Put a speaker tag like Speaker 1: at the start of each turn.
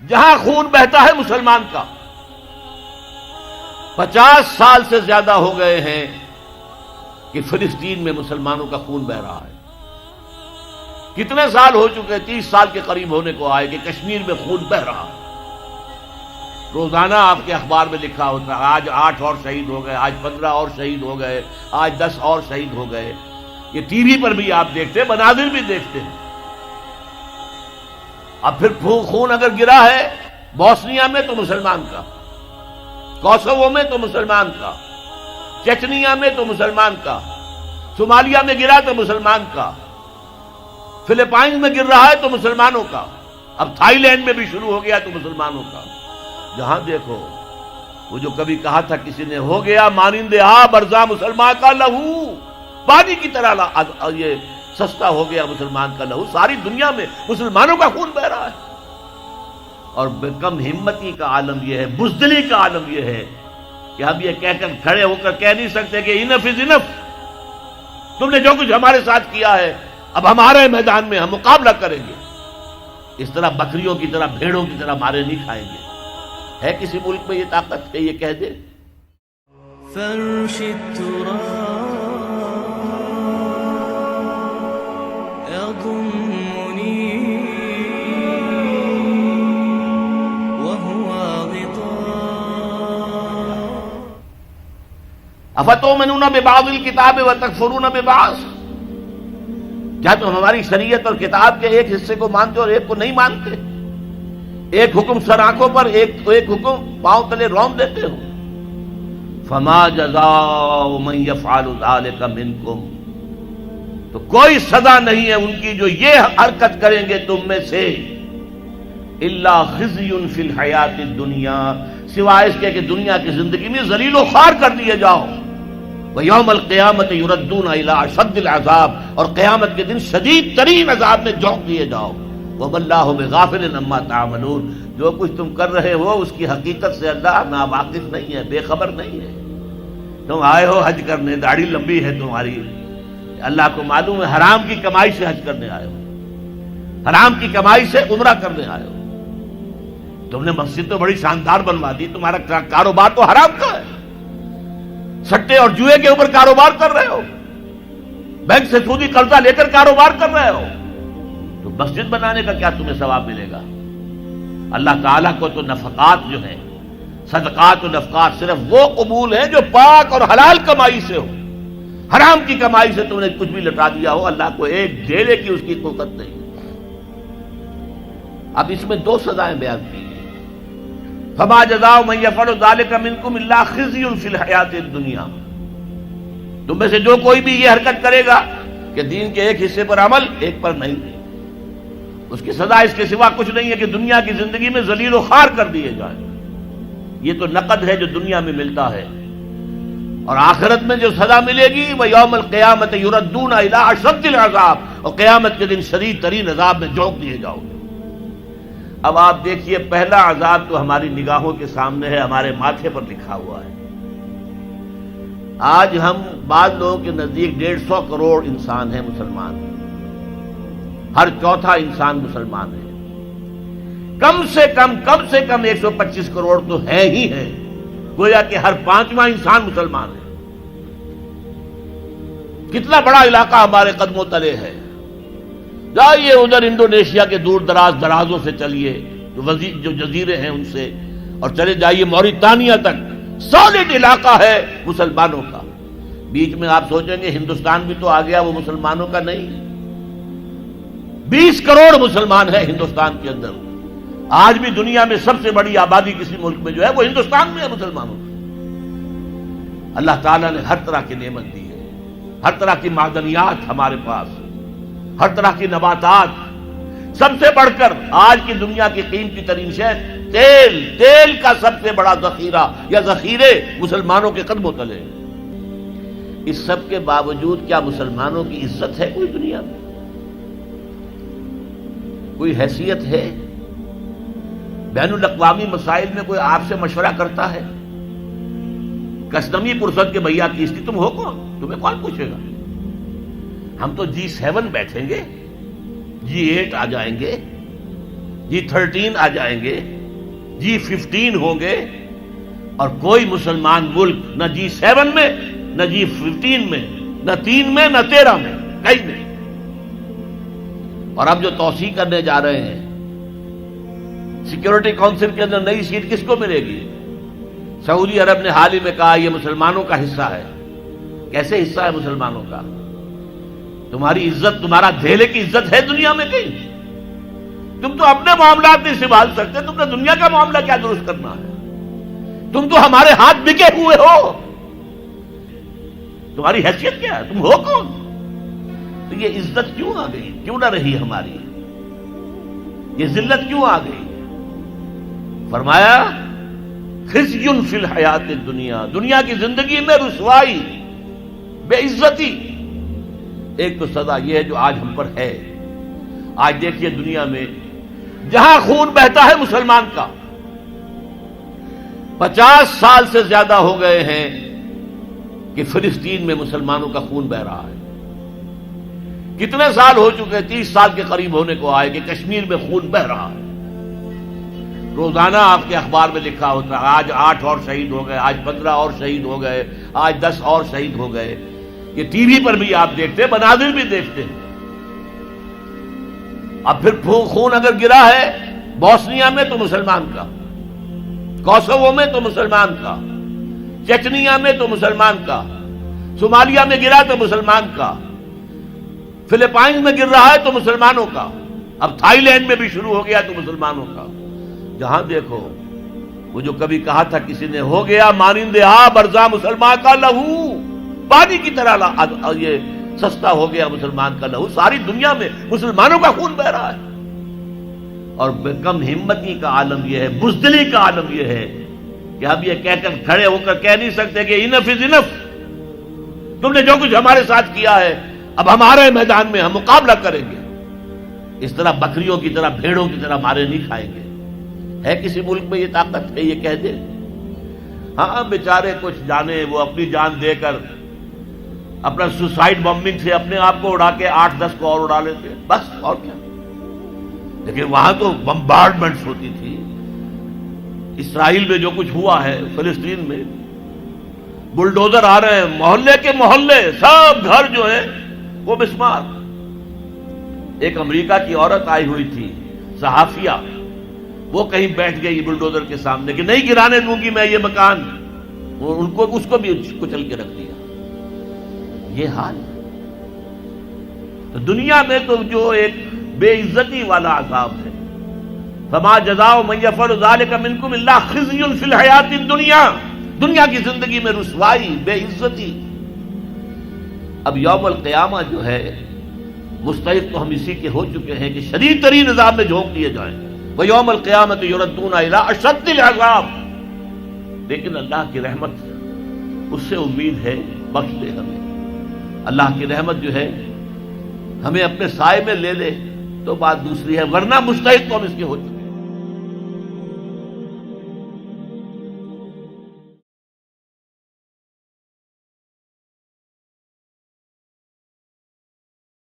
Speaker 1: جہاں خون بہتا ہے مسلمان کا. 50 سال سے زیادہ ہو گئے ہیں کہ فلسطین میں مسلمانوں کا خون بہ رہا ہے. کتنے سال ہو چکے؟ 30 سال کے قریب ہونے کو آئے کہ کشمیر میں خون بہ رہا ہے. روزانہ آپ کے اخبار میں لکھا ہوتا ہے آج 8 اور شہید ہو گئے، آج 15 اور شہید ہو گئے، آج 10 اور شہید ہو گئے. یہ ٹی وی پر بھی آپ دیکھتے ہیں، مناظر بھی دیکھتے ہیں. اب پھر خون اگر گرا ہے بوسنیا میں تو مسلمان کا، کوسوو میں تو مسلمان کا، چچنیا میں تو مسلمان کا، صومالیہ میں گرا تو مسلمان کا، فلپائنز میں گر رہا ہے تو مسلمانوں کا، اب تھائی لینڈ میں بھی شروع ہو گیا تو مسلمانوں کا. جہاں دیکھو وہ جو کبھی کہا تھا کسی نے، ہو گیا مانند آب ارزاں مسلمان کا لہو، پانی کی طرح یہ سستا ہو گیا مسلمان کا لہو. ساری دنیا میں مسلمانوں کا خون بہ رہا ہے. اور کم ہمتی کا عالم یہ ہے، بزدلی کا عالم یہ ہے کہ ہم یہ کہہ کر کھڑے ہو کر کہہ نہیں سکتے کہ انف از انف، تم نے جو کچھ ہمارے ساتھ کیا ہے اب ہمارے میدان میں ہم مقابلہ کریں گے. اس طرح بکریوں کی طرح بھیڑوں کی طرح مارے نہیں کھائیں گے. ہے کسی ملک میں یہ طاقت کہ یہ کہہ دے؟
Speaker 2: فرش التراب يضمني وهو غطاء
Speaker 1: افتؤمنون ببعض الکتاب وتکفرون ببعض. کیا تم ہماری شریعت اور کتاب کے ایک حصے کو مانتے اور ایک کو نہیں مانتے؟ ایک حکم سر آنکھوں پر، ایک حکم پاؤں تلے رون دیتے ہو. فما جزاء من يفعل ذلك منكم، تو کوئی سزا نہیں ہے ان کی جو یہ حرکت کریں گے تم میں سے، الا خزي في الحیات الدنیا، سوائے اس کے کہ دنیا کی زندگی میں ذلیل و خوار کر دیے جاؤ. وَيَوْمَ الْقِيَامَةِ يُرَدُّونَ إِلَىٰ أَشَدِّ الْعَذَابِ، اور قیامت کے دن شدید ترین عذاب میں جھونک دیے جاؤ. وَمَا اللَّهُ بِغَافِلٍ عَمَّا تَعْمَلُونَ، جو کچھ تم کر رہے ہو اس کی حقیقت سے اللہ ناواقف نہیں ہے، بے خبر نہیں ہے. تم آئے ہو حج کرنے، داڑھی لمبی ہے تمہاری، اللہ کو معلوم ہے حرام کی کمائی سے حج کرنے آئے ہو، حرام کی کمائی سے عمرہ کرنے آئے ہو. تم نے مسجد تو بڑی شاندار بنوا دی، تمہارا کاروبار تو حرام کا ہے، سٹے اور جوئے کے اوپر کاروبار کر رہے ہو، بینک سے سودی قرضہ لے کر کاروبار کر رہے ہو. تو مسجد بنانے کا کیا تمہیں ثواب ملے گا؟ اللہ تعالیٰ کو تو نفقات جو ہیں، صدقات و نفقات صرف وہ قبول ہیں جو پاک اور حلال کمائی سے ہو. حرام کی کمائی سے تم نے کچھ بھی لٹا دیا ہو، اللہ کو ایک ڈھیلے کی اس کی قوت نہیں. اب اس میں 2 سزائیں بیان کی گئی. فما جزاء من يفعل ذلك منكم الا خزي في الحیات الدنیا، تم میں سے جو کوئی بھی یہ حرکت کرے گا کہ دین کے ایک حصے پر عمل ایک پر نہیں، اس کی سزا اس کے سوا کچھ نہیں ہے کہ دنیا کی زندگی میں ذلیل و خوار کر دیے جائیں. یہ تو نقد ہے جو دنیا میں ملتا ہے، اور آخرت میں جو سزا ملے گی وہ یوم القیامت یردون الی اشد العذاب، اور قیامت کے دن شدید ترین عذاب میں جھونک دیے جاؤ گے. اب آپ دیکھیے پہلا عذاب تو ہماری نگاہوں کے سامنے ہے، ہمارے ماتھے پر لکھا ہوا ہے. آج ہم بعض لوگوں کے نزدیک 150 کروڑ انسان ہیں مسلمان، ہر چوتھا انسان مسلمان ہے. کم سے کم 125 کروڑ تو ہے ہی ہے، گویا کہ ہر 5واں انسان مسلمان ہے. کتنا بڑا علاقہ ہمارے قدموں تلے ہے. جائیے ادھر انڈونیشیا کے دور درازوں سے چلیے، جو جزیرے ہیں ان سے، اور چلے جائیے موریتانیہ تک، سالڈ علاقہ ہے مسلمانوں کا. بیچ میں آپ سوچیں گے ہندوستان بھی تو آ گیا، وہ مسلمانوں کا نہیں. 20 کروڑ مسلمان ہیں ہندوستان کے اندر. آج بھی دنیا میں سب سے بڑی آبادی کسی ملک میں جو ہے وہ ہندوستان میں ہے مسلمانوں کی. اللہ تعالیٰ نے ہر طرح کی نعمت دی ہے، ہر طرح کی معدنیات ہمارے پاس، ہر طرح کی نباتات. سب سے بڑھ کر آج کی دنیا کی قیمتی ترین شے تیل کا سب سے بڑا ذخیرہ یا ذخیرے مسلمانوں کے قدموں تلے. اس سب کے باوجود کیا مسلمانوں کی عزت ہے کوئی دنیا میں؟ کوئی حیثیت ہے؟ بین الاقوامی مسائل میں کوئی آپ سے مشورہ کرتا ہے؟ کسٹمی پرسد کے بھیا کیستی تم ہو کون؟ تمہیں کون پوچھے گا؟ ہم تو G7 بیٹھیں گے، G8 آ جائیں گے، G13 آ جائیں گے، G15 ہوں گے، اور کوئی مسلمان ملک نہ G7 میں، نہ G15 میں، نہ 3 میں، نہ 13 میں، کہیں نہیں۔ اور اب جو توسیع کرنے جا رہے ہیں، سیکورٹی کونسل کے اندر نئی سیٹ کس کو ملے گی؟ سعودی عرب نے حال ہی میں کہا یہ مسلمانوں کا حصہ ہے۔ کیسے حصہ ہے مسلمانوں کا؟ تمہاری عزت، تمہارا دھیلے کی عزت ہے دنیا میں کہیں؟ تم تو اپنے معاملات نہیں سنبھال سکتے، تم نے دنیا کا معاملہ کیا درست کرنا ہے؟ تم تو ہمارے ہاتھ بکے ہوئے ہو، تمہاری حیثیت کیا ہے؟ تم ہو کون؟ تو یہ عزت کیوں آ گئی؟ کیوں نہ رہی ہماری؟ یہ ذلت کیوں آ گئی؟ فرمایا خزی فی الحیات الدنیا، دنیا کی زندگی میں رسوائی، بے عزتی۔ ایک تو سزا یہ ہے جو آج ہم پر ہے۔ آج دیکھیے دنیا میں جہاں خون بہتا ہے مسلمان کا، 50 سال سے زیادہ ہو گئے ہیں کہ فلسطین میں مسلمانوں کا خون بہ رہا ہے۔ کتنے سال ہو چکے؟ 30 سال کے قریب ہونے کو آئے کہ کشمیر میں خون بہ رہا ہے۔ روزانہ آپ کے اخبار میں لکھا ہوتا ہے آج 8 اور شہید ہو گئے، آج 15 اور شہید ہو گئے، آج 10 اور شہید ہو گئے۔ یہ ٹی وی پر بھی آپ دیکھتے، مناظر بھی دیکھتے ہیں۔ اب پھر خون اگر گرا ہے بوسنیا میں تو مسلمان کا، کوسوو میں تو مسلمان کا، چچنیا میں تو مسلمان کا، صومالیہ میں گرا تو مسلمان کا، فلپائن میں گر رہا ہے تو مسلمانوں کا، اب تھائی لینڈ میں بھی شروع ہو گیا تو مسلمانوں کا۔ جہاں دیکھو وہ جو کبھی کہا تھا کسی نے، ہو گیا مانند برزاں مسلمان کا لہو، پانی کی طرح یہ سستا ہو گیا مسلمان کا لہو۔ ساری دنیا میں مسلمانوں کا خون بہ رہا ہے، اور کم ہمتی کا عالم یہ ہے، بزدلی کا عالم یہ ہے کہ اب یہ کہہ کر کھڑے ہو کر کہہ نہیں سکتے کہ انف از انف، تم نے جو کچھ ہمارے ساتھ کیا ہے اب ہمارے میدان میں ہم مقابلہ کریں گے۔ اس طرح بکریوں کی طرح، بھیڑوں کی طرح مارے نہیں کھائیں گے۔ ہے کسی ملک میں یہ طاقت ہے یہ کہہ دے؟ ہاں بیچارے کچھ جانے وہ اپنی جان دے کر اپنا سوسائڈ بمبنگ سے اپنے آپ کو اڑا کے 8-10 کو اور اڑا لیتے، بس اور کیا۔ لیکن وہاں تو بمبارڈمنٹس ہوتی تھی۔ اسرائیل میں جو کچھ ہوا ہے، فلسطین میں بلڈوزر آ رہے ہیں، محلے کے محلے سب گھر جو ہیں وہ مسمار۔ ایک امریکہ کی عورت آئی ہوئی تھی صحافیہ، وہ کہیں بیٹھ گئی بلڈوزر کے سامنے کہ نہیں گرانے دوں گی میں یہ مکان، اس کو بھی کچل کے رکھ دیا۔ یہ حال تو دنیا میں تو جو ایک بے عزتی والا عذاب ہے، فما جزاء من یفعل ذلک منکم الا خزی فی الحیات الدنیا، دنیا کی زندگی میں رسوائی، بے عزتی۔ اب یوم القیامہ جو ہے مستحق تو ہم اسی کے ہو چکے ہیں کہ شدید ترین عذاب میں جھونک دیے جائیں، وَيَوْمَ الْقِيَامَةِ يُرَدُّونَ إِلَىٰ أَشَدِّ الْعَذَابِ۔ لیکن اللہ کی رحمت، اس سے امید ہے بخش دے ہمیں۔ اللہ کی رحمت جو ہے ہمیں اپنے سائے میں لے لے تو بات دوسری ہے، ورنہ مستحق تو ہم اس کے ہو چکے۔